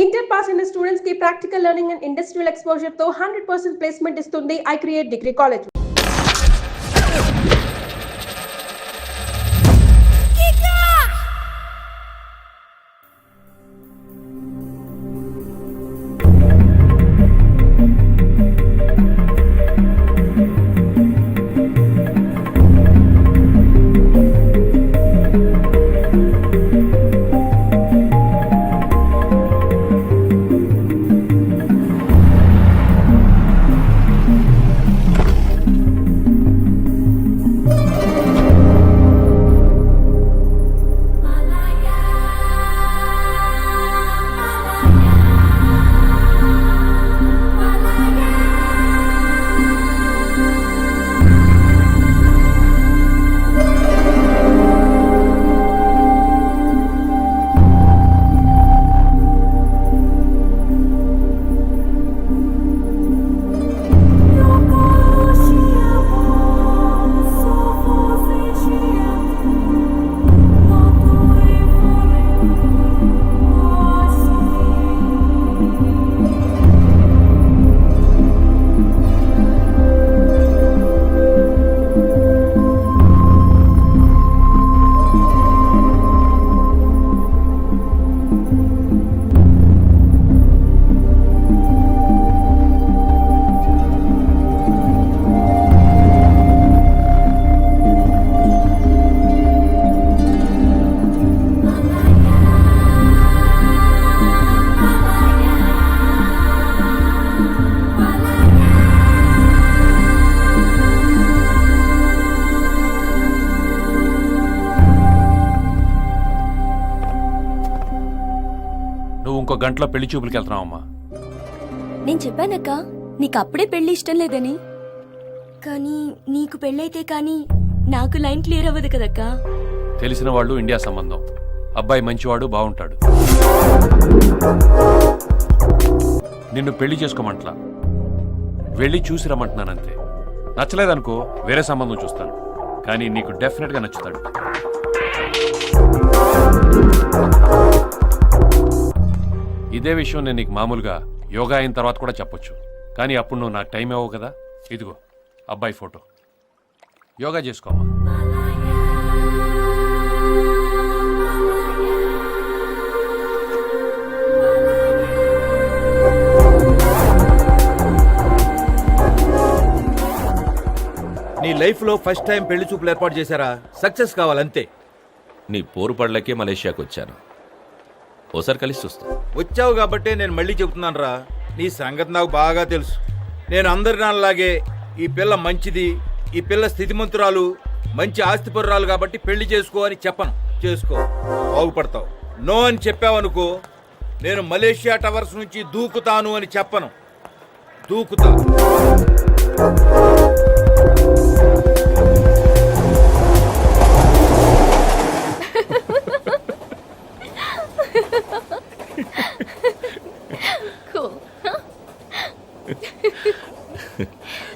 Inter pass అయిన students కి practical learning and industrial exposure తో 100% ప్లేస్మెంట్ ఇస్తుంది ఐ క్రియేట్ డిగ్రీ కాలేజ్. ఇంకో గంటలో పెళ్లి చూపులకి వెళ్తున్నావమ్మా. నేను చెప్పానక్క నీకు అప్పుడే పెళ్లి ఇష్టం లేదని. కానీ నీకు పెళ్ళైతే కానీ నాకు లైన్ క్లియర్ అవ్వదు కదక్క. తెలిసిన వాళ్ళు ఇండియా సంబంధం, అబ్బాయి మంచివాడు, బాగుంటాడు. నిన్ను పెళ్లి చేసుకోమంటలా, వెళ్ళి చూసి రమ్మంటున్నానంతే. నచ్చలేదనుకో వేరే సంబంధం చూస్తాను, కానీ నీకు డెఫినెట్గా నచ్చుతాడు. ఇదే విషయం నేను నీకు మామూలుగా యోగా అయిన తర్వాత కూడా చెప్పొచ్చు, కానీ అప్పుడు నువ్వు నాకు టైం ఇవ్వవు కదా. ఇదిగో అబ్బాయి ఫోటో, యోగా చేసుకోమ్మా. నీ లైఫ్లో ఫస్ట్ టైం పెళ్లి చూపులు ఏర్పాటు చేశారా? సక్సెస్ కావాలంతే. నీ పోరు పడలేకే మలేషియాకి వచ్చాను, ఓసారి కలిసి చూస్తా. వచ్చావు కాబట్టే నేను మళ్ళీ చెబుతున్నాను రా, నీ సంగతి నాకు బాగా తెలుసు. నేను అందరి నాన్నలాగే ఈ పిల్ల మంచిది, ఈ పిల్ల స్థితిమంతురాలు, మంచి ఆస్తిపరురాలు కాబట్టి పెళ్లి చేసుకో అని చెప్పను. చేసుకో, బాగుపడతావు. నో అని చెప్పావనుకో, నేను మలేషియా టవర్స్ నుంచి దూకుతాను అని చెప్పను, దూకుతా.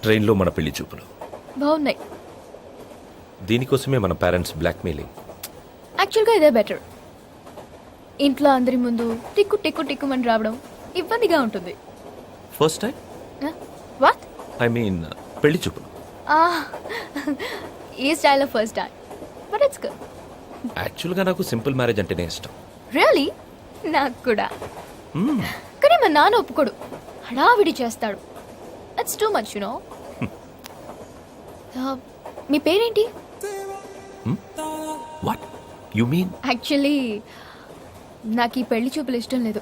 ట్రైన్లో మన పెళ్లి చూపులు బాగున్నాయి. దీనికోసమే మన పేరెంట్స్ బ్లాక్మెయిలింగ్. యాక్చువల్గా ఇదే బెటర్. ఇంట్లో అందరి ముందు టిక్కు టిక్కు టిక్కుమని రావడం ఇబ్బందిగా ఉంటుంది. First time what I mean పెళ్లి చూపులు. ఈ స్టైల్లో first time, but it's good. యాక్చువల్గా నాకు సింపుల్ మ్యారేజ్ అంటేనే ఇష్టం. రియలీ? నాకు కూడా. కానీ మా నాన్న ఒప్పుకోడు, హడావిడి చేస్తాడు. It's too much you know. మీ పేరేంటి? What you mean? యాక్చువల్లీ నాకు ఈ పెళ్లి చూపులు ఇష్టం లేదు,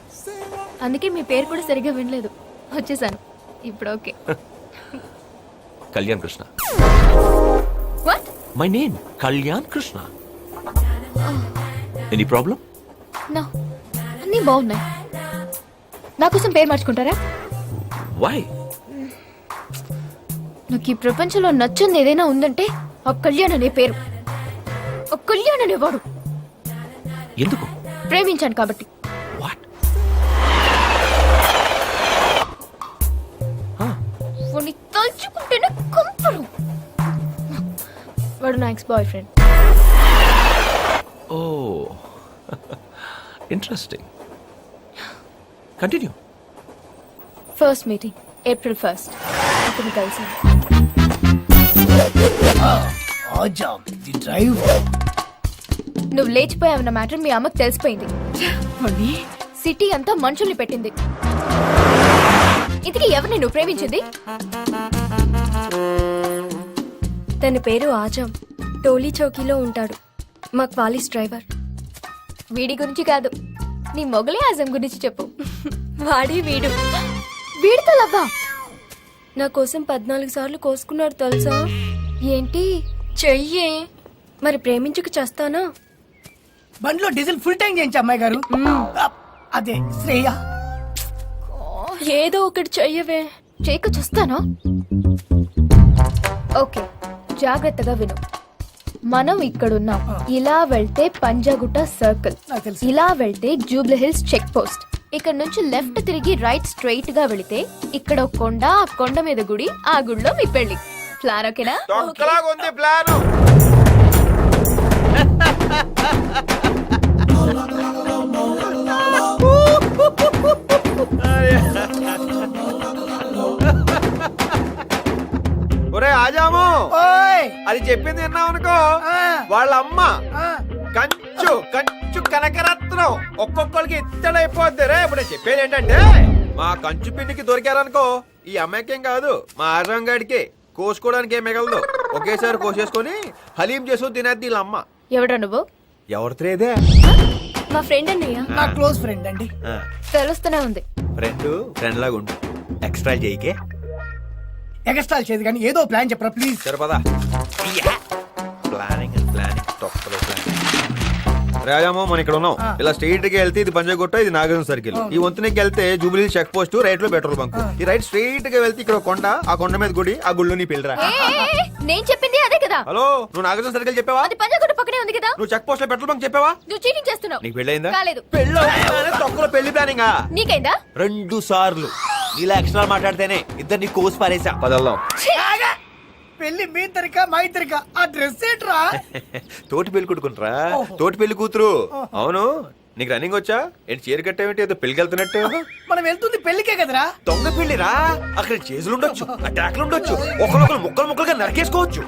అందుకే మీ పేరు కూడా సరిగ్గా వినలేదు. వచ్చేసాను ఇప్పుడు. Okay. Kalyan Krishna. What? My name Kalyan Krishna. Any problem? No, అన్నీ బాగున్నాయి. నా కోసం పేరు మార్చుకుంటారా? వై? నాకు ఈ ప్రపంచంలో నచ్చింది ఏదైనా ఉందంటే ఆ కళ్యాణ్ అనే పేరు. ఆ కళ్యాణ్ అనేవాడు. ఎందుకు? ప్రేమించాను కాబట్టి. వాట్? వాడిని తలుచుకుంటేనే కంపరు. వాడు నా ex boyfriend. Oh, interesting. Continue. First meeting April 1st. అతను కలిసి ఆజామ్ ది డ్రైవ్. నువ్వు లేచిపోయావన్న మ్యాటర్ మీ అమ్మకు తెలిసిపోయింది. సిటీ అంతా మనుషుల్ని పెట్టింది. ఇంతకీ ఎవరిని నువ్వు ప్రేమించింది? తన పేరు ఆజామ్. టోలీ చౌకీలో ఉంటాడు. మా క్వాలిస్ డ్రైవర్. వీడి గురించి కాదు, నీ మొగలే ఆజం గురించి చెప్పు. వాడి వీడు. వీడితో లవ్వా? నా కోసం 14 సార్లు కోసుకున్నాడు తెలుసా? ఏంటి? చెయ్యే. మరి ప్రేమించుకు చేస్తానా? బండిలో డీజిల్ ఫుల్ ట్యాంక్ చేయించి అమ్మాయి గారు. అదే శ్రేయ. ఏదో ఒకటి చెయ్యవే. చేయక చూస్తానా? ఓకే, జాగ్రత్తగా విను. మనం ఇక్కడున్నాం. ఇలా వెళ్తే పంజాగుట్ట సర్కిల్, నాకు తెలుసు. ఇలా వెళ్తే జూబ్లీ హిల్స్ చెక్ పోస్ట్. ఇక్కడ నుంచి లెఫ్ట్ తిరిగి రైట్ స్ట్రైట్ గా వెళితే ఇక్కడ ఒక కొండ, ఆ కొండ మీద గుడి, ఆ గుడిలో మీ పెళ్లి. ప్లాన్ ఓకేనా? తొక్కలాగా ఉంది ప్లాను. ఒరే ఆజాము, ఓయ్ అది చెప్పింది విన్నావు అనుకో. వాళ్ళ అమ్మ కంచు కంచు కనకరత్నం ఒక్కొక్కరికి ఇత్తడైపోద్ది రే. ఇప్పుడు నేను చెప్పేది ఏంటంటే, మా కంచు పిండికి దొరికారనుకో, ఈ అమ్మాయికేం కాదు మా ఆజాం గాడికి కోసుకోవడానికి ఏం మిగలదు. ఒకేసారి కోసేసుకొని హలీం చేసుకుని తినేద్ది వీళ్ళ అమ్మ. ఎవడా నువ్వు? ఎవరితేదే? మా ఫ్రెండ్ అన్నయ్య. నా క్లోజ్ ఫ్రెండ్ అండి. తెలుస్తూనే ఉంది. ఫ్రెండ్ లాగా ఉండు, ఎక్స్ట్రా చేయకే. ఎగస్ట్రాల్ చేయదు కానీ ఏదో ప్లాన్ చెప్పరా ప్లీజ్. సరిపదా ప్లానింగ్ తొక్కలో ప్లానింగ్. రాజామో మనం ఇక్కడ ఉన్నాం. ఇలా స్ట్రైట్ గా వెళ్తే ఇది పంజాగుట్ట, ఇది నాగార్జున సర్కిల్. ఈ వంతునికి వెళ్తే జూబ్లీ చెక్ పోస్ట్, రైట్ లో పెట్రోల్ బంక్. ఈ రైట్ స్ట్రైట్ గా వెళ్తే ఇక్కడ కొండ, ఆ కొండ మీద గుడి, ఆ గుడిలో నీ పెళ్ళిరా. నేను చెప్పింది అదే కదా. హలో, నువ్వు నాగార్జున సర్కిల్ చెప్పావా? అది పంజాగుట్ట పక్కనే ఉంది కదా. నువ్వు చెక్ పోస్ట్ లో పెట్రోల్ బంక్ చెప్పావా? నువ్వు చీటింగ్ చేస్తున్నావు. నీకు పెళ్ళయిందా? కాలేదు. పెళ్ళి తొక్కలో పెళ్లి ప్లానింగ్ నీకైందా? 2 సార్లు. ఇలా ఎక్స్ట్రా మాట్లాడితేనే ఇద్దరిని కోసి పారేసా. పదల్దాం. పెళ్లి మీ తరిక మా ఇద్దరిక. ఆ డ్రెస్ ఏంట్రా? తోటి పెళ్లి కొడుకుంటారా? తోటి పెళ్లి కూతురు. అవును, నీకు రన్నింగ్ వచ్చా? ఏంటి చీర కట్టేమిటి? ఏదో పెళ్లికి వెళ్తున్నట్టు. మనం వెళ్తుంది పెళ్లికే కదరా. దొంగ పెళ్లిరా. అక్కడ చేతులు ఉండొచ్చు, అటాక్లు ఉండొచ్చు, ఒకరొకరు ముక్కలు ముక్కలుగా నరికేసుకోవచ్చు.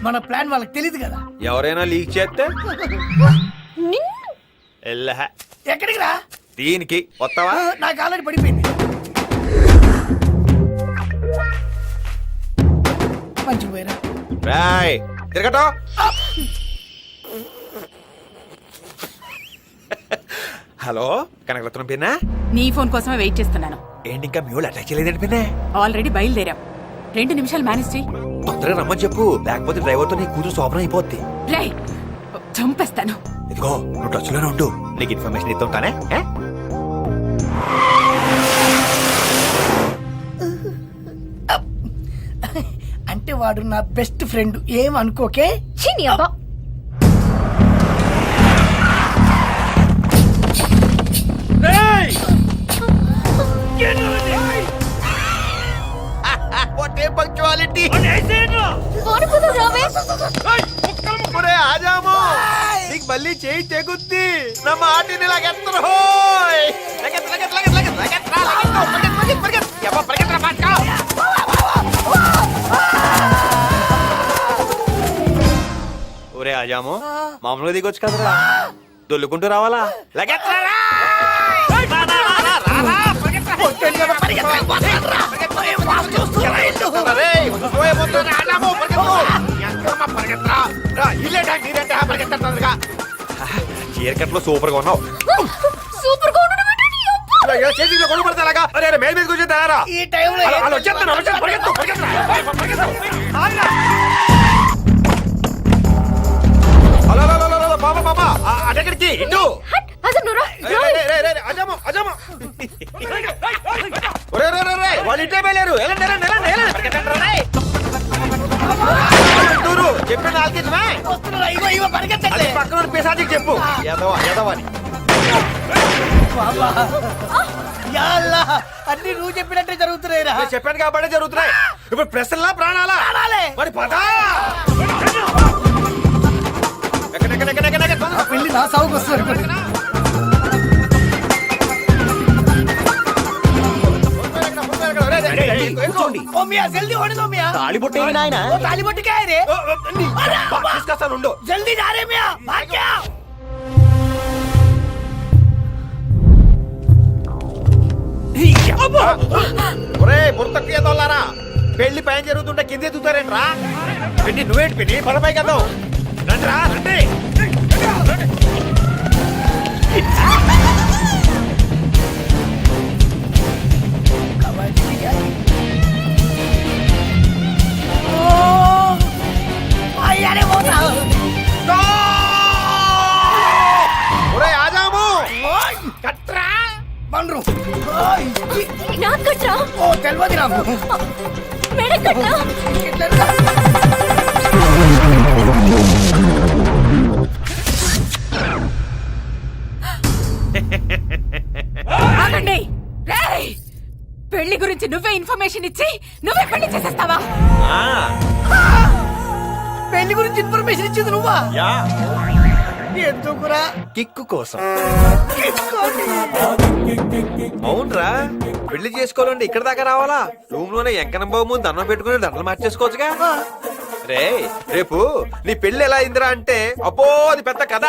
మన ప్లాన్ వాళ్ళకి తెలియదు కదా. ఎవరైనా లీక్ చేస్తే ఎక్కడికి రా? దీనికి వస్తావా? నాకు ఆల్రెడీ పడిపోయింది. మంచిగా పోయిరా. రాయ్ తిరగటం. హలో, కనకరత్నం పిన్నా. నీ ఫోన్ కోసమే వెయిట్ చేస్తున్నాను. ఏంటి ఇంకా మీ వాళ్ళు అటాక్ చేయలేదండి పిన్నా? ఆల్రెడీ బయలుదేరాం. 2 నిమిషాలు మేనేజ్ చెయ్యి. తొందరగా రమ్మని చెప్పు, లేకపోతే డ్రైవర్తో నీ కూతురు శోభనం అయిపోద్ది. రే, చంపేస్తాను. ఇదిగో నువ్వు టచ్ లోనే ఉండు, నీకు ఇన్ఫర్మేషన్ ఇస్తుంటానే. అంటే వాడు నా బెస్ట్ ఫ్రెండ్, ఏం అనుకోకే. చీని అబ్బా. పంక్చువాలిటీ. ఆజాము, నీకు మళ్ళీ చేయి తెగుద్ది. నా మాటిని లాగెత్తరు. ఒరే ఆజాము, మామూలుగా దిగొచ్చు కదరా, దొల్లుకుంటూ రావాలా? చీరకట్లో సూపర్ గా ఉన్నావు. సూపర్ గా ఉండడం ఏంటి నీ అబ్బా? చేతిలో కొను పడతారా? మేలు మీద కూర్చొని ఈ టైంలో అటెక్కడికి ఇటు. హట్, అసలు నువ్వు రా. వాళ్ళు ఇంటే వెళ్ళారు. చెప్పిన ఆల్కించమే వస్తున్నారా? ఇగో ఇగో పరిగెత్తండి. పక్కన పేసాటికి చెప్పు. ఎదవని యా అల్లా, అన్ని నువ్వు చెప్పినట్టే జరుగుతున్నాయిరా. నేను చెప్పాను కాబట్టి జరుగుతున్నాయి. ఇప్పుడు ప్రశ్నలా ప్రాణాలా? ప్రాణాలే. మరి పదా ఆ పెళ్లి నా సాగుకు వస్తుంది. కూర్చోండి. ओ मियां जल्दी होने दो मियां తాళిబొట్టేయండి నాయన. वो ताली बट्टी क्या है रे తీసుకొస్తాను ఉండు. जल्दी जा रहे मियां भाग क्या ఒరేయ్ బుర్తకి ఏదోలారా, పెళ్లి పైన జరుగుతుంటే కింద ఎదుగుతారేంట్రా? పెళ్లి నువ్వేంటి పెళ్లి పడపై కదా. రండిరా రండి. अरे वो ఒరేయ్ ఆజాము కట్రా बन रू నాకు కట్రా ओ తెలియదు నాకు మెడ కట్రా. ఆగండి రేయ్! పెళ్లి గురించి నువ్వే ఇన్ఫర్మేషన్ ఇచ్చి నువ్వే పెళ్లి చేసేస్తావా? పెళ్లి గురించి ఇన్ఫర్మేషన్ ఇచ్చింది నువ్వా యా ఎందుకురా కిక్కు కోసం. కిక్కోని. అవునరా, పెళ్లి చేసుకోవాలంటే ఇక్కడ దాకా రావాలా? రూమ్ లోనే ఎంకనం బాబు ముందు దండం పెట్టుకుని దండలు మార్చేసుకోవచ్చుగా. రే రేపు నీ పెళ్లి ఎలా అయిందిరా అంటే అబ్బో అది పెద్ద కథ.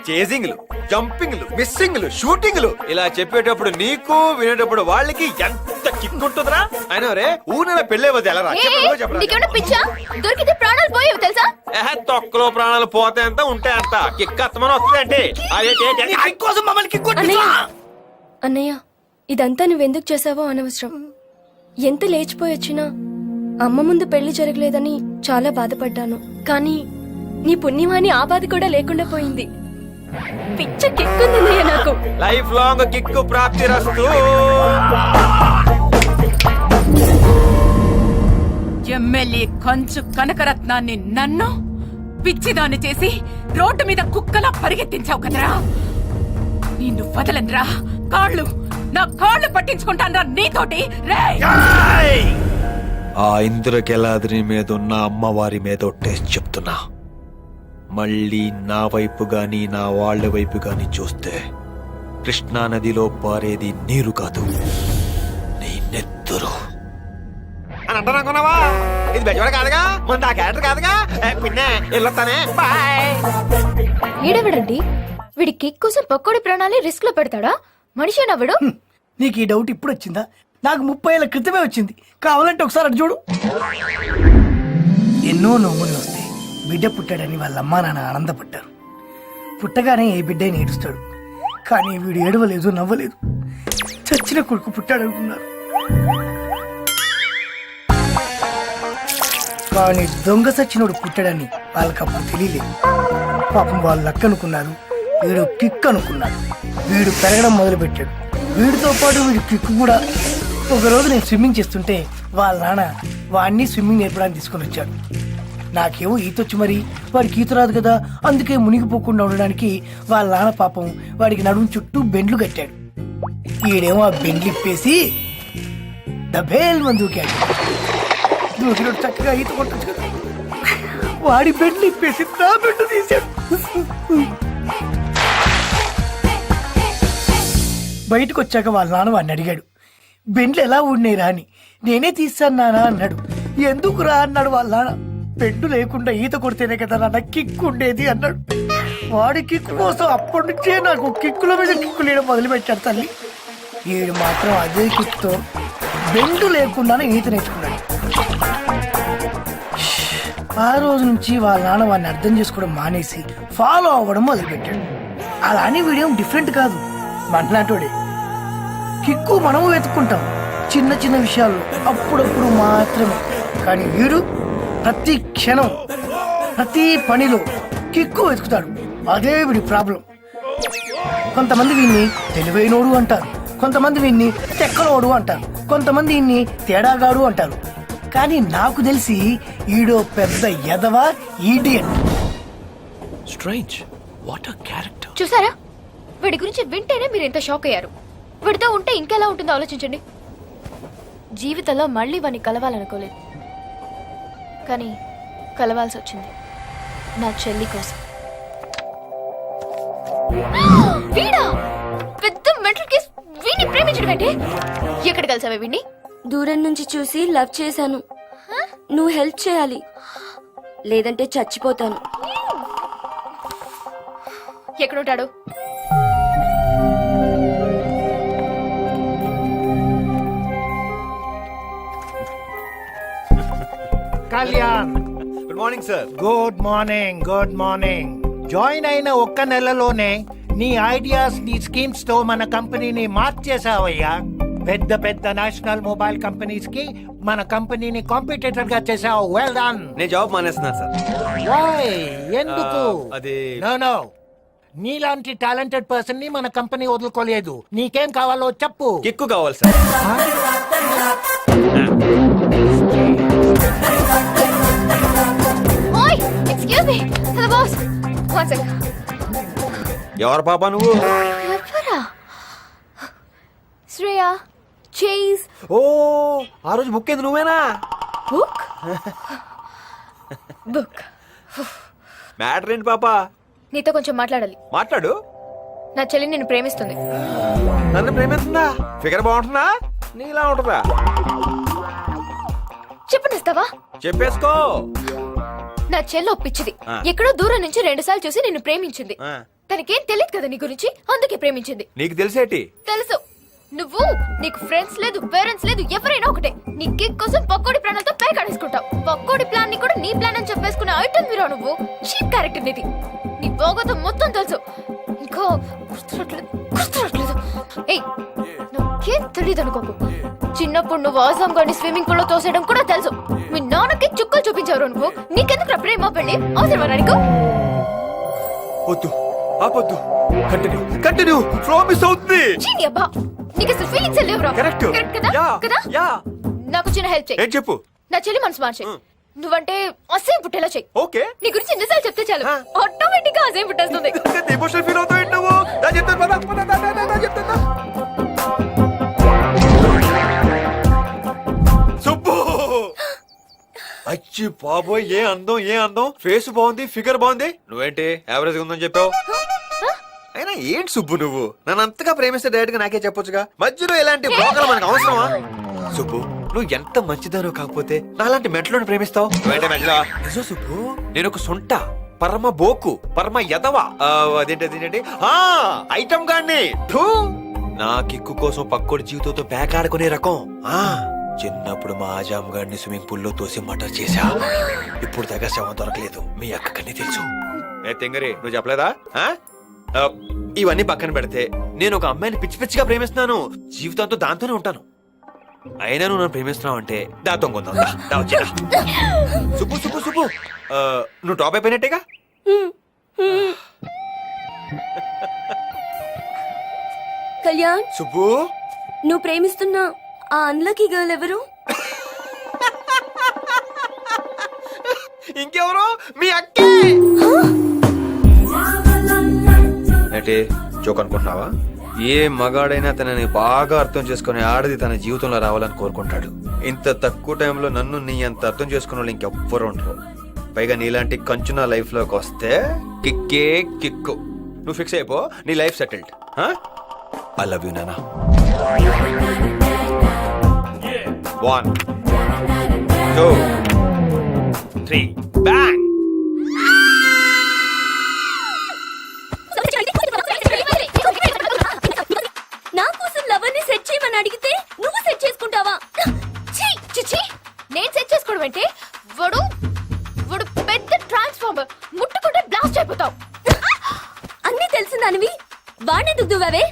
చేజింగ్లు, జంపింగ్లు, మిస్సింగ్లు, షూటింగ్లు ఇలా చెప్పేటప్పుడు నీకు వినేటప్పుడు వాళ్ళకి ఎంత కిక్ ఉంటుందిరా. అయినా రే ఊరిలో పెళ్లే వద్దు ఎలా రా? నీకేమన్నా పిచ్చా? దొరికితే ప్రాణాలు పోయేవి తెలుసా? తొక్కలో ప్రాణాలు పోతే అంత ఉంటే అంత కిక్ అత్తమని వస్తుంది అంటే కిక్ కోసం మమ్మల్ని కిక్కొట్టించా అన్నయ్య ఇదంతా నువ్వెందుకు చేసావో అనవసరం. ఎంత లేచిపోయి వచ్చినా అమ్మ ముందు పెళ్లి జరగలేదని చాలా బాధపడ్డాను. కానీ నీ పుణ్యమాని ఆ బాధ కూడా లేకుండా పోయింది. పిచ్చ కిక్కుందన్నయ్య నాకు. లైఫ్ లాంగ్ కిక్ ప్రాప్తి రస్తు. ఎమ్మెల్యే కంచు కనకరత్నాన్ని నన్ను పిచ్చిదాన్ని చేసి రోడ్డు మీద కుక్కలా పరిగెత్తించావు కదరా. నిన్ను వదలనురా. నా కాళ్ళు పట్టించుకుంటానురా నీతోటి. రేయ్! ఆ ఇంద్రకెలాద్రి మీద ఉన్న అమ్మవారి మీద ఒట్టేసి చెప్తున్నా, మళ్ళీ నా వైపు గాని నా వాళ్ళ వైపు గాని చూస్తే కృష్ణా నదిలో పారేది నీరు కాదు, నీ నెత్తురు. అని అంటారనుకున్నావా? ఇది బెజవాడ కాదుగా, మన ఆ క్యారెక్టర్ కాదుగా. పిన్నే వెళ్ళొస్తానే, బాయ్. వీడెవడండి? వీడి కిక్ కోసం పక్కోడి ప్రాణాలని రిస్క్ లో పెడతాడా? మనిషి నవ్వడు. నీకు ఈ డౌట్ ఇప్పుడు వచ్చిందా? నాకు 30 ఏళ్ల క్రితమే వచ్చింది. కావాలంటే ఒకసారి అటు చూడు. ఎన్నో నవ్వులు వస్తాయి. బిడ్డ పుట్టాడని వాళ్ళ అమ్మా నాన్న ఆనందపడ్డారు. పుట్టగానే ఏ బిడ్డ ఏడుస్తాడు. కానీ వీడు ఏడవలేదు, నవ్వలేదు. చచ్చిన కొడుకు పుట్టాడనుకున్నారు. కానీ దొంగ సచ్చినోడు పుట్టాడని వాళ్ళకి అప్పుడు తెలియలేదు. పాపం వాళ్ళు లక్ అనుకున్నారు, వీడు కిక్ అనుకున్నాడు. వీడు పెరగడం మొదలు పెట్టాడు. వీడితో పాటు వీడి కిక్ కూడా. ఒకరోజు నేను స్విమ్మింగ్ చేస్తుంటే వాళ్ళ నాన్న వాడిని స్విమ్మింగ్ నేర్పడానికి తీసుకొని వచ్చాడు. నాకేమో ఈతొచ్చు, మరి వాడికి ఈత రాదు కదా, అందుకే మునిగిపోకుండా ఉండడానికి వాళ్ళ నాన్న పాపం వాడికి నడుము చుట్టూ బెండ్లు కట్టాడు. ఈడేమో ఆ బెండ్లు ఇప్పేసి డబేల్ మంది దూకాడు. దూకినోడు చక్కగా ఈత కొట్టచ్చు కదా, వాడి బెండ్లు ఇప్పేసి నా బెండ్ తీశాడు. బయటకు వచ్చాక వాళ్ళ నాన్న వాడిని అడిగాడు, బెండ్లు ఎలా ఊడినాయిరా అని. నేనే తీస్తాను నానా అన్నాడు. ఎందుకు రా అన్నాడు వాళ్ళ నాన్న. బెండు లేకుండా ఈత కొడితేనే కదా నాన్న కిక్ ఉండేది అన్నాడు. వాడి కిక్ కోసం అప్పటి నుంచే నాకు కిక్కుల మీద కిక్కు లేయడం మొదలుపెట్టాడు తల్లి. వీడు మాత్రం అదే కిక్తో బెండు లేకుండానే ఈత నేర్చుకున్నాడు. ఆ రోజు నుంచి వాళ్ళ నాన్న వాడిని అర్థం చేసుకోవడం మానేసి ఫాలో అవ్వడం మొదలుపెట్టాడు. అలా అని వీడేం డిఫరెంట్ కాదు, మనలాంటోడే. కిక్కు మనము వెతుక్కుంటాం చిన్న చిన్న విషయాల్లో, అప్పుడప్పుడు మాత్రమే. కానీ వీడు ప్రతి క్షణం ప్రతి పనిలో కిక్కు వెతుకుతాడు. అదే వీడి ప్రాబ్లం. కొంతమంది వీడిని తెలివైనోడు అంటారు, కొంతమంది వీడిని తెక్కనోడు అంటారు, కొంతమంది వీడిని తేడాగాడు అంటారు. కానీ నాకు తెలిసి ఈడో పెద్ద ఎదవ idiot. Strange, what a character. చూసారా? వీడి గురించి వింటేనే మీరు ఎంత షాక్ అయ్యారు. వీడితో ఉంటే ఇంకెలా ఉంటుందో ఆలోచించండి. జీవితంలో మళ్ళీ వాడిని కలవాలనుకోలేదు, కానీ కలవాల్సి వచ్చింది నా చెల్లి కోసం. వీడా పెద్ద మెంటల్ కేస్. వీడిని ప్రేమించడం ఏంటి? ఎక్కడ కలిసావే వీడిని? దూరం నుంచి చూసి లవ్ చేశాను. నువ్వు హెల్ప్ చేయాలి, లేదంటే చచ్చిపోతాను. ఎక్కడుంటాడు? Kalyan, good morning sir. Good morning. Good morning. Join అయిన ఒక్క నెలలోనే నీ ఐడియాస్, నీ స్కీమ్స్ తో మన కంపెనీని మార్చేసావయ్యా. పెద్ద పెద్ద నేషనల్ మొబైల్ కంపెనీస్ కి మన కంపెనీని కాంపిటేటర్ గా చేసావు. Well done. నేను జాబ్ మానేస్తున్నాను సార్. వై? ఎందుకు? అది నో, నీలాంటి టాలెంటెడ్ పర్సన్ ని మన కంపెనీ వదులుకోలేదు. నీకేం కావాలో చెప్పు. కిక్కు కావాలి సార్. ఓయ్, excuse me, hello boss, one second. ఎవరు పాపా నువ్వు? ఎవరా? శ్రేయ, చేజ్. ఓ, ఆ రోజు బుక్ ఏంది నువ్వేనా? Book book. మ్యాటర్ ఏంటి పాపా? నీతో కొంచెం మాట్లాడాలి. మాట్లాడు. నా చెల్లి నిన్ను ప్రేమిస్తుంది. నన్ను ప్రేమిస్తుందా? ఫిగర్ బాగుంటుందా? నీలా ఉంటుందా? చెప్పనిస్తావా? చెప్పేసుకో. నా చెల్లి ఒప్పించింది. ఆ. ఎక్కడో దూరం నుంచి 2 సార్లు చూసి నిన్ను ప్రేమించింది. ఆ. తనకేం తెలియదు కదా నీ గురించి, అందుకే ప్రేమించింది. నీకు తెలిసేటి? తెలుసు. నువ్వు, నీకు ఫ్రెండ్స్ లేదు, పేరెంట్స్ లేదు, ఎవరైనా ఒకటే. నీ కిక్ కోసం పక్కోడి ప్రాణాలతో పేకాడేసుకుంటావు. పక్కోడి ప్లాన్ ని కూడా నీ ప్లాన్ అని చెప్పేసుకునే ఐటమ్ మీరు. నువ్వు చీప్ క్యారెక్టర్ నీది. నీ భోగతం మొత్తం తెలుసు. ఇంకా గుర్తురాట్లేదు. ఏయ్, నాకేం తెలియదు అనుకోకు. చిన్నప్పుడు నువ్వు ఆసాం గాని స్విమ్మింగ్ పూల్ లో తోసేయడం కూడా తెలుసు. మీ నాన్నకి చుక్కలు చూపించారు అనుకో. నీకెందుకు ప్రేమ పెళ్లి అవసరమా నీకు? వద్దు, ఆపొద్దు. కంటిన్యూ. ఫ్లో మిస్ అవుతుంది. చీని అబ్బా, నీకు అసలు ఫీలింగ్స్ లేవురా. కరెక్ట్. కదా యా, కదా? యా. నాకు చిన్న హెల్ప్ చేయి. ఏం చెప్పు? నా చెల్లి మనసు మార్చే. నువ్వంటే అసేం పుట్టేలా చెయ్యి. ఓకే. నీ గురించి ఎన్నిసార్లు చెప్తే చాలు, ఆటోమేటిక్ గా అసేం పుట్టేస్తుంది. ఎమోషనల్ ఫీల్ అవుతావు ఏంటి నువ్వు? నా చెప్తాను పద, చెప్తాను. సుబ్బు, అచ్చి బాబోయ్, ఏ అందం. ఫేస్ బాగుంది, ఫిగర్ బాగుంది. నువ్వేంటి యావరేజ్ గా ఉందని చెప్పావు? అయినా ఏంటి సుబ్బు నువ్వు? నన్ను అంతగా ప్రేమిస్తే డైరెక్ట్ గా నాకే చెప్పొచ్చుగా. మధ్యలో ఇలాంటి బ్రోకర్లు మనకు అవసరమా? సుబ్బు, నువ్వు ఎంత మంచిదానో కాకపోతే నాలాంటి మెంటలోని ప్రేమిస్తావు. నిజం సుబ్బు, నేను ఒక సొంట పరమ బోకు, పరమ యదవ, అదేంటి ఐటమ్ గాన్ని. నా కిక్కు కోసం పక్కోడి జీవితంతో పేకాడుకునే రకం. చిన్నప్పుడు మా ఆజాం గారిని స్విమ్మింగ్ పూల్ లో తోసి మర్డర్ చేశా. ఇప్పుడు దగ్గర శవం దొరకలేదు. మీ అక్కకన్నీ తెలుసు. ఏ తెంగరి, నువ్వు చెప్పలేదా? ఇవన్నీ పక్కన పెడితే నేను ఒక అమ్మాయిని పిచ్చి పిచ్చిగా ప్రేమిస్తున్నాను. జీవితంతో దాంతోనే ఉంటాను. అయినా నువ్వు నన్ను ప్రేమిస్తున్నావు అంటే దాంతో కొందాం. సుబ్బు, నువ్వు టాప్ అయిపోయినట్టేగా. కళ్యాణ్, సుబ్బు, నువ్వు ప్రేమిస్తున్నా ఆ అన్లకీ గర్ల్ ఎవరు? ఇంకెవరు? మీ అక్కే. అంటే జోక్ అనుకుంటున్నావా? ఏ మగాడైనా తనని బాగా అర్థం చేసుకునే ఆడది తన జీవితంలో రావాలని కోరుకుంటాడు. ఇంత తక్కువ టైంలో నన్ను నీ అంత అర్థం చేసుకున్న వాళ్ళు ఇంకెవ్వరు ఉండరు. పైగా నీలాంటి కంచు నా లైఫ్ లోకి వస్తే కిక్కే కిక్కు. నువ్వు ఫిక్స్ అయిపో, నీ life settled. I love you నానా. 1 2 3 బ్యాంగ్. నా కోసం లవర్ ని సెట్ చేయమని అడిగితే నువ్వు సెట్ చేసుకుంటావా? నేను సెట్ చేసుకోవడం అంటే వాడు పెద్ద ట్రాన్స్ఫార్మర్. ముట్టుకుంటే బ్లాస్ట్ అయిపోతావు. అన్నీ తెలిసిందానివి వాడిని దువ్వే.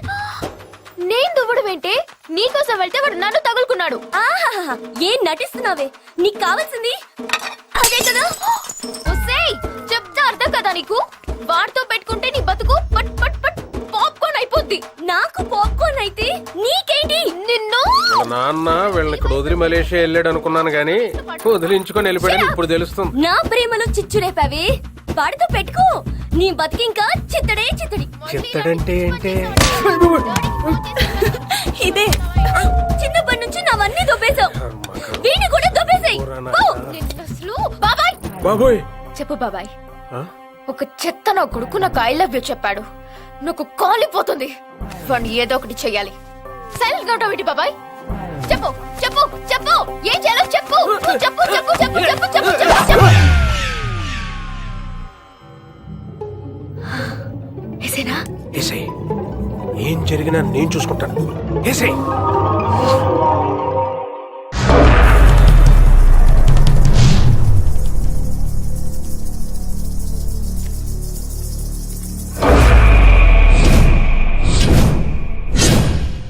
నేను దువ్వడం ఏంటే? నీకోసం వెళ్తే వాడు నన్ను తగులుకున్నాడు. ఆహాహా, ఏం నటిస్తున్నావే? నీకు కావాల్సింది అదే కదా. ఒసేయ్, చెప్తే అర్థం కదా నీకు? వాడితో పెట్టుకుంటే నీ బతుకు పట్ పట్ పట్ పాప్కార్న్ అయిపోద్ది. నాకు పాప్కార్న్ అయితే నీకేంటి? నిన్ను నాన్న వీళ్ళని ఇక్కడ వదిలి మలేషియా వెళ్ళాడు అనుకున్నాను గానీ వదిలించుకొని వెళ్ళిపోయాడు. ఇప్పుడు తెలుస్తుంది. నా ప్రేమలో చిచ్చురేపావే. వాడితో పెట్టుకో, నీ బతికింకా చిత్తడే చిత్తడి. చిత్తడంటే ఏంటే? ఇదే చిన్నప్పటి నుంచి నావన్నీ దొబ్బేశావు. వీడిని కూడా దొబ్బేసాయి. బాబోయ్, చెప్పు బాబాయ్. ఒక చెత్త నా కొడుకు నాకు ఐ లవ్ యూ చెప్పాడు. నాకు కాలిపోతుంది. వాడిని ఏదో ఒకటి చెయ్యాలి. సైలెంట్ గా ఉంటావు బాబాయ్. చెప్పు చెప్పు. చెప్పు ఏం చేయాలో చెప్పు చెప్పు చెప్పు చెప్పు చెప్పు చెప్పు చెప్పు చెప్పు ఏసేనా ఏసై ఏం జరిగినా నేను చూసుకుంటాను. ఏసై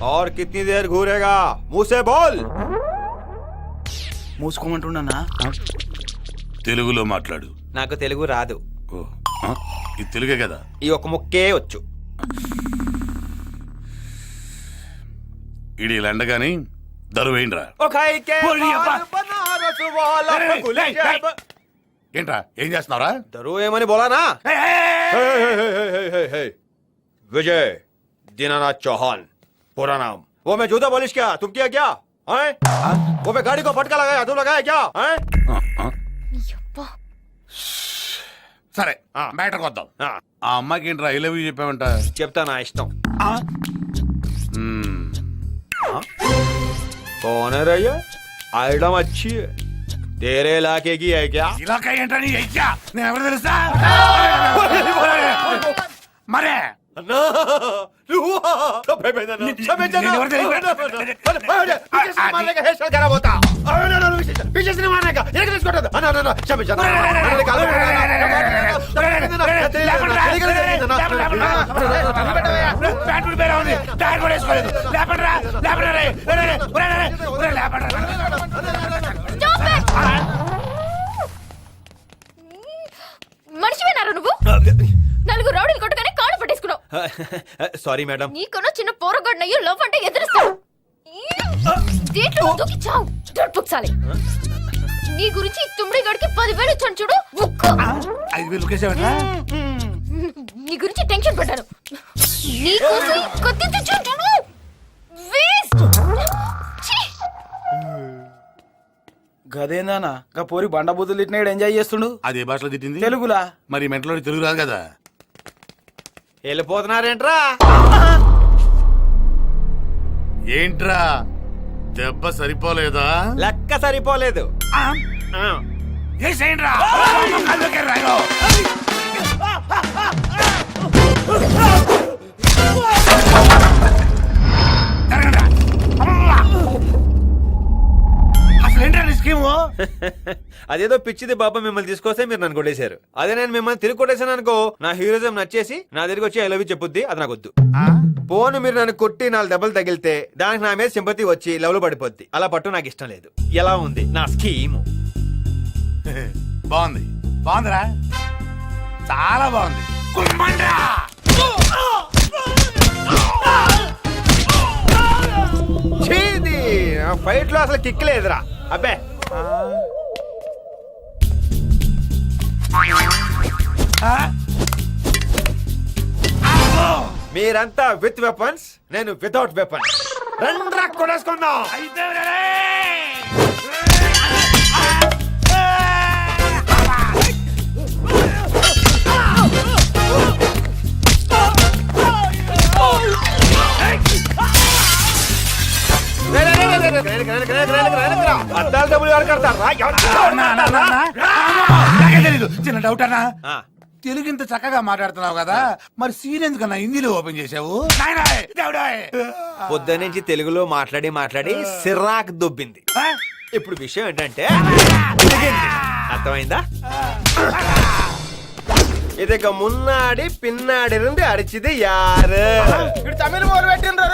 और कितनी देर घूरेगा मुंह से बोल. మూసుకోమంటున్నానా? తెలుగులో మాట్లాడు. నాకు తెలుగు రాదు. ఓ, ఆ? ఇది తెలుగే కదా. ఈ ఒక ముక్కే వచ్చు. ఇడి లండగాని దరువేండ్రా. ఏంట్రా ఏం చేస్తున్నారా? దరువు ఏమని బోలానా? विजय दीनानाथ चौहान पूरा नाम. वो मैं जूता पॉलिश क्या तुम किया क्या? वो मैं गाड़ी को फटका लगाया तुम लगाया क्या? సరే మ్యాటర్కి వద్దాం. ఆ అమ్మాయికి ఏంట్రా ఐ లవ్ యూ చెప్పావంట? చెప్తా నా ఇష్టం. कौन है रैया? आइटम अच्छी है. तेरे इलाके की है क्या? ఇలాకా ఏంట్రా నీ అయ్యా? నేను ఎవరు తెలుసా? మరే మనిషివేనారా నువ్వు? నలుగురు రౌడీలు కొట్టుకొని కాడు పట్టేసుకున్నావు. Sorry madam. నీకన్నా చిన్న పోరగొడ్నయ్యో లవ్ అంటే ఎదురుస్తాడు. దేంట్లో దూకి చావు దొడ్పుక్సాలి. నీ గురించి తుమ్మిడి గడికి 10,000 ఇచ్చాను చూడు. 5,000 నీ గురించి టెన్షన్ పడ్డాను. నీ కోసం కత్తి తెచ్చాను చూడు. వేస్ట్. గదేందానా గా పోరి బండబూతులు తిట్టినాడు ఎంజాయ్ చేస్తుండు. అది ఏ భాషలో తిట్టింది? తెలుగులా. మరి మెంటలో తెలుగు రాదు కదా. వెళ్ళిపోతున్నారేంట్రా? ఏంట్రా దెబ్బ సరిపోలేదా? లెక్క సరిపోలేదు. అదేదో పిచ్చిది బాబా మిమ్మల్ని తీసుకొస్తే మీరు నన్ను కొట్టేశారు. అదే నేను మిమ్మల్ని తిరిగి కొట్టేశాను అనుకో, నా హీరోయిజం నచ్చేసి నా దగ్గరికి వచ్చి ఐ లవ్ యూ చెప్పుద్ది. అది నాకు వద్దు. పోను మీరు నన్ను కొట్టి 4 దెబ్బలు తగిలితే దానికి నా మీద సింపతి వచ్చి లవ్ లో పడిపోద్ది. అలా పట్టు నాకు ఇష్టం లేదు. ఎలా ఉంది నా స్కీము? బాగుంది. బాగుందిరా, చాలా బాగుంది. ఫైట్ లో అసలు కిక్ లేదురా. అబ్బే మీరంతా విత్ వెపన్స్, నేను వితౌట్ వెపన్స్. రండ్రా కొడేసుకుందాం. అద్దాలు డబ్బులు తెలీదు. చిన్న డౌట్ అన్నా, తెలుగు ఇంత చక్కగా మాట్లాడుతున్నావు కదా, మరి సీన్ ఎందుకన్నా హిందీలో ఓపెన్ చేసావు? పొద్దు నుంచి తెలుగులో మాట్లాడి మాట్లాడి సిరాక్ దొబ్బింది. ఇప్పుడు విషయం ఏంటంటే అర్థమైందా? ఇదిక మున్నాడి పిన్నాడి నుండి అడిచిది యారు. తమిళ మొదలు పెట్టిండ్రు.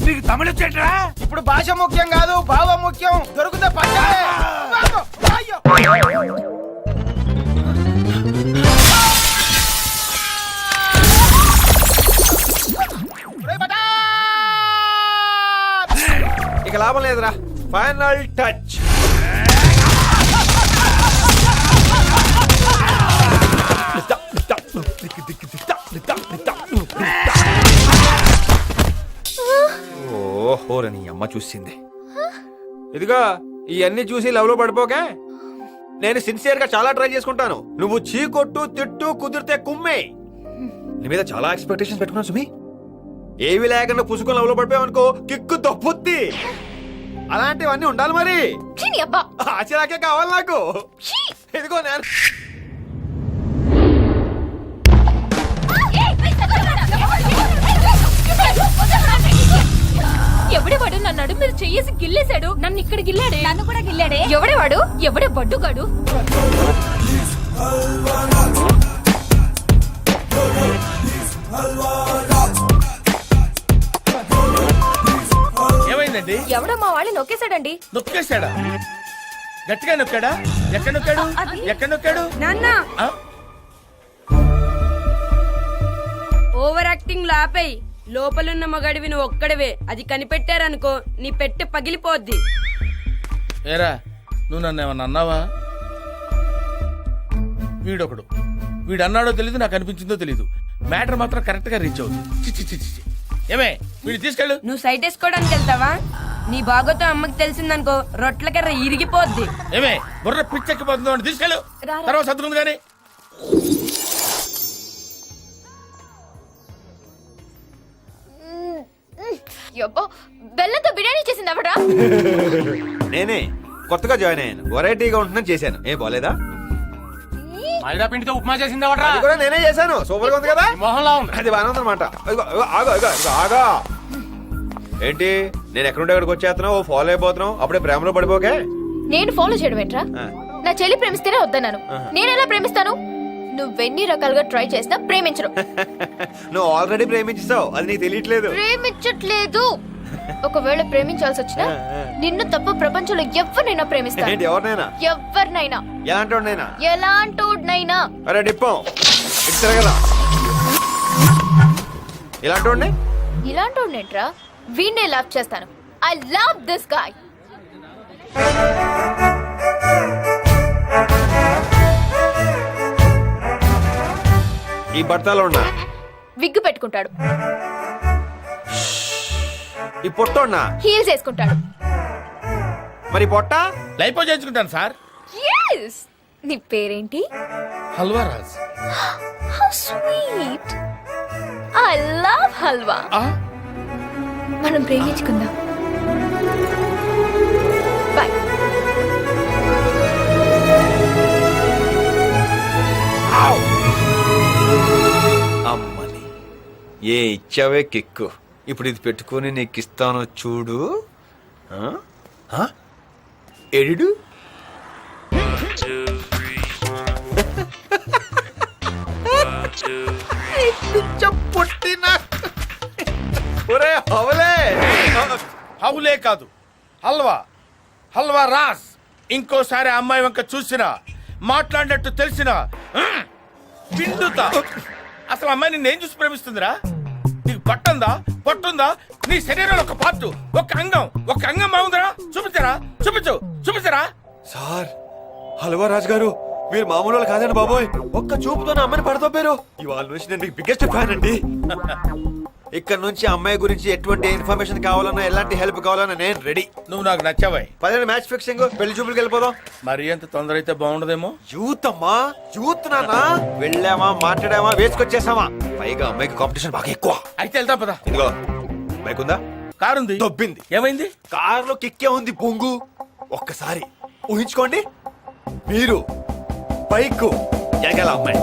నీకు తమిళ వచ్చేట్రా? ఇప్పుడు భాష ముఖ్యం కాదు, భావం ముఖ్యం. దొరికితే పట్టాలే. ఇక లాభం లేదురా. Final touch. ఓహోరని అమ్మ చూసింది. ఇదిగో ఇవన్నీ చూసి లవ్ లో పడిపోకే. నేను సిన్సియర్ గా చాలా ట్రై చేసుకుంటాను. నువ్వు చీకొట్టు తిట్టు కుదిరితే కుమ్మే. నీ మీద చాలా ఎక్స్పెక్టేషన్స్ పెట్టుకున్నాను సుమి. ఏవి లేకుండా పుసుకొని లవ్ లో పడిపోయావు అనుకో, కిక్కు తప్పుద్ది. అలాంటివన్నీ ఉండాలి మరి. ఛీ, నీ అబ్బా. ఆచరాకే కావాలి నాకు. ఛీ. ఇదిగో నేను ఎవడేవాడు నన్ను అడుగు మీద చెయ్యేసి గిల్లేశాడు? నన్ను ఇక్కడ గిల్లాడే. నన్ను కూడా గిల్లాడే. ఎవడేవాడు? ఎవడే బడ్డుగాడు? ఏమైందండి? ఎవడో మా వాళ్ళని నొక్కేశాడండి. నొక్కేశాడా? గట్టిగా నొక్కాడా? ఎక్కడ నొక్కాడు? ఎక్కడ నొక్కాడు? నాన్న ఆ? ఓవర్ యాక్టింగ్ లాపై. లోపలున్న మగాడివి నువ్వు ఒక్కడవే. అది కనిపెట్టారనుకో నీ పెట్టె పగిలిపోద్ది. ఏరా, నువ్వు నన్ను ఏమన్నా అన్నావా? వీడొకడు. వీడు అన్నాడో తెలీదు, నాకు అనిపించిందో తెలీదు. మ్యాటర్ మాత్రం కరెక్ట్ గా రీచ్ అవుతుంది. చిచ్చి చిచ్చి చిచ్చి. ఏమే, వీడు తీసుకెళ్ళు. నువ్వు సైట్ వేసుకోవడానికి వెళ్తావా? నీ బాగోతో అమ్మకి తెలిసిందనుకో రొట్ల కర్ర ఇరిగిపోద్ది. ఏమే, బుర్ర పిచ్చెక్కిపోతుందో అని తీసుకెళ్ళు. తర్వాత సర్దుకుంది కానీ. యబ్బో, బెల్లంతో బిర్యానీ చేసింది ఎవడా? నేనే కొత్తగా జాయిన్ అయ్యాను. వెరైటీగా ఉంటుందని చేశాను. ఏ బాలేదా? మైదా పిండితో ఉప్మా చేసింది ఎవడ్రా? అది కూడా నేనే చేశాను. సూపర్ గా ఉంది కదా? మొహంలా ఉంది. అది బాగా ఉందన్నమాట. ఆగా ఏంటి, నేను ఎక్కడుంటే ఎక్కడికి వచ్చేస్తున్నావు, ఫాలో అయిపోతున్నావు, అప్పుడే ప్రేమలో పడిపోకే. నేను ఫాలో చేయడం ఏంట్రా? నా చెల్లి ప్రేమిస్తేనే వద్దన్నాను. నేను ఎలా ప్రేమిస్తాను? నువ్వెన్ని రకాలుగా ట్రై చేసినా ప్రేమించరు. నువ్వు ఆల్రెడీ ప్రేమించావు, అది నీకు తెలియట్లేదు. ప్రేమించట్లేదు. ఒకవేళ ప్రేమించాల్సి వచ్చినా నిన్ను తప్ప ప్రపంచంలో ఎవరినైనా ప్రేమిస్తాను. ఏంటి, ఎవరినైనా? ఎవరినైనా. ఎలాంటోడినైనా? ఎలాంటోడినైనా. అరే డిప్పం, ఇటు తిరగదా? ఇలాంటోడిని? ఇలాంటోడినేంట్రా? వీణ్ణే లవ్ చేస్తాను. I love this guy. ఈ బట్టలో ఉన్నా విగ్గు పెట్టుకుంటాడు. ఈ పొట్టోన్నా హీల్స్ వేసుకుంటాడు. మరి పొట్ట లైపో చేయించుకుంటాను సార్. yes. నీ పేరేంటి? Halwa Raj. How sweet. I love halwa. మనం ప్రేమించుకుందాం. బై. అమ్మని ఏ ఇచ్చావే కిక్కు. ఇప్పుడు ఇది పెట్టుకుని నీకు ఇస్తాను చూడు. ఎడు పుట్టిన హౌలే కాదు, హల్వా. హల్వా రాజ్. ఇంకోసారి అమ్మాయి వంక చూసినా, మాట్లాడినట్టు తెలిసినా పిండుతా. అసలు అమ్మాయి నిన్నేం చూసి ప్రేమిస్తుందిరా? నీకు పట్టుందా, పట్టుందా? నీ శరీరంలో ఒక పార్టు, ఒక అంగం బాగుందిరా? చూపించరా, చూపించరా. సార్, హల్వా రాజు గారు, మీరు మామూలు వాళ్ళు కాదండి బాబోయ్. ఒక్క చూపుతో నా అమ్మాయిని పడతోపారు. ఇవాళ నుంచి నేను మీకు బిగ్గెస్ట్ ఫ్యాన్ అండి. ఇక్కడ నుంచి అమ్మాయి గురించి ఎటువంటి ఇన్ఫర్మేషన్ కావాలన్నా, ఎలాంటి హెల్ప్ కావాలన్నా నేను రెడీ. నువ్వు నాకు నచ్చావాయి. పదిహేను మ్యాచ్ ఫిక్సింగ్, పెళ్లి చూపులకు వెళ్ళిపోదాం. మరి ఎంత తొందర అయితే బాగుండదేమో. యూత్ అమ్మా, యూత్ నాన్న. వెళ్ళామా, మాట్లాడామా, వేసుకొచ్చేసామా. పైగా అమ్మాయికి కాంపిటీషన్ బాగా ఎక్కువ. అయితే వెళ్తాం పదా. ఇదిగో బైక్ ఉందా? కారుంది. దొబ్బింది. ఏమైంది? కారులో కిక్కే ఉంది పొంగు. ఒక్కసారి ఊహించుకోండి, మీరు బైక్ ఎగల అమ్మాయి.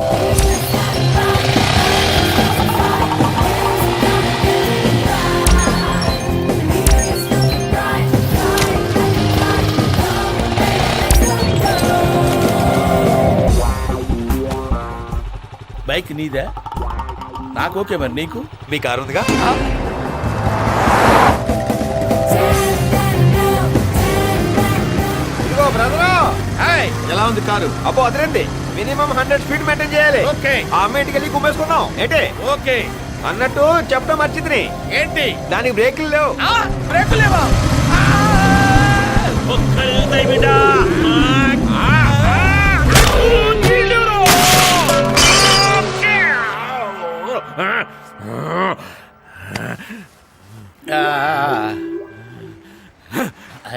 బైక్ నీదా? నాకు ఓకే. మరి నీకు? మీ కారు ఉందిగా. ఇదిగో బ్రదర్, ఎలా ఉంది కారు? అబ్బో అదిరేంది. మినిమం 100 స్పీడ్ మెయింటైన్ చేయాలి. ఓకే. ఆ అమ్మాయికి వెళ్ళి కుమ్మేసుకున్నాం ఏంటి? ఓకే. అన్నట్టు చెప్పడం మర్చిద్ది. ఏంటి? దానికి బ్రేకులు లేవు. బ్రేకులు లేవా?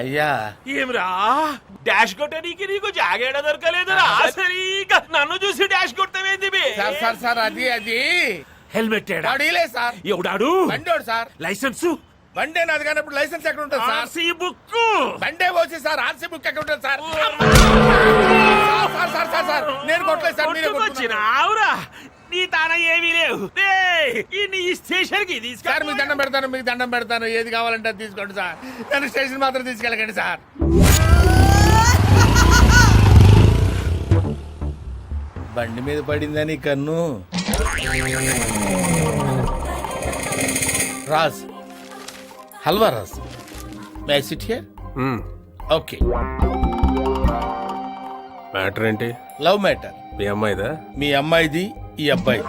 అయ్యా, ఏమిరా డాష్ కొట్టడానికి నీకు జాగేడ దొరకలేదురా? సరిగా నన్ను చూసి డాష్ కొట్టవేంది? సార్ అది హెల్మెట్ అడిలే సార్. ఎవడాడు? బండోడు సార్. లైసెన్స్ బండే నాది కానప్పుడు లైసెన్స్ ఎక్కడ ఉంటుంది సార్? ఆర్సీ బుక్ బండే పోసి సార్ ఆర్సీ బుక్ ఎక్కడ ఉంటుంది sir? Sir sir sir sir నేను కొట్టలేదు సార్, మీరే కొట్టుకున్నారు. వచ్చినావురా నీ తాన ఏమీ లేవు నీ స్టేషన్ కి సార్ మీకు దండం పెడతాను, మీకు దండం పెడతాను, ఏది కావాలంటే అది తీసుకోండి సార్, నన్ను స్టేషన్ మాత్రం తీసుకెళ్ళకండి సార్. బండి మీద పడిందని కన్ను. Raj, Halwa Raj, may I sit here? Okay. Matter ఏంటి? Love matter. మీ అమ్మాయిదా? మీ అమ్మాయిది, ఈ అబ్బాయి.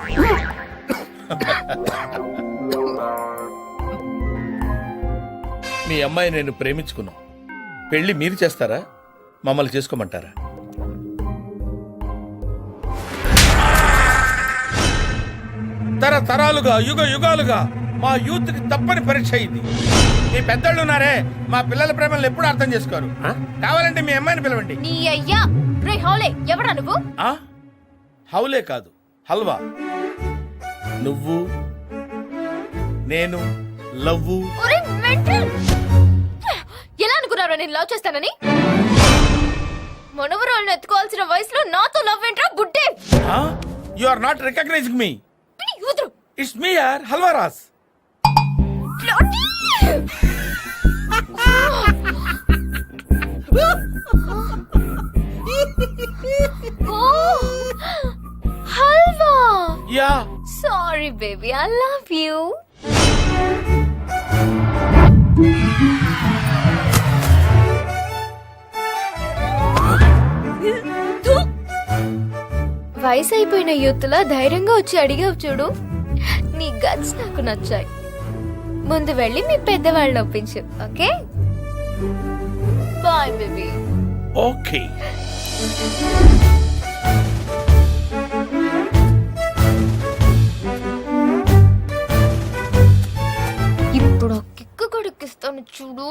మీ అమ్మాయి నేను ప్రేమించుకున్నాం. పెళ్లి మీరు చేస్తారా, మమ్మల్ని చేసుకోమంటారా? తరతరాలుగా యుగ యుగాలుగా మా యూత్ కి తప్పని పరీక్ష అయింది. మీ పెద్దళ్ళు ఉన్నారే, మా పిల్లల ప్రేమలను ఎప్పుడు అర్థం చేసుకోరు. కావాలంటే మీ అమ్మాయిని పిలవండి. నీ అయ్యా రే హౌలే ఎవడా నువ్వు? ఆ? హౌలే కాదు, హల్వా. నువ్వు నేను లవ్వు. ఒరే మెంటల్, ఎలా అనుకున్నారా నేను లవ్ చేస్తానని? మనవరాలను ఎత్తుకోవాల్సిన వయసులో నాతో లవ్ ఏంట్రా బుడ్డే? You are not recognising me. యూదురు ఇట్స్ మీ యార్, Halwa Raj. Halwa. Yeah. Sorry baby, I love you. వయసు అయిపోయిన యూత్లా ధైర్యంగా వచ్చి అడిగావు చూడు, నీ గట్స్ నాకు నచ్చాయి. ముందు వెళ్ళి మీ పెద్దవాళ్ళని ఒప్పించు, ఓకే? Bye baby. ఓకే. ఇప్పుడు కిక్కు కొడుకిస్తాను చూడు.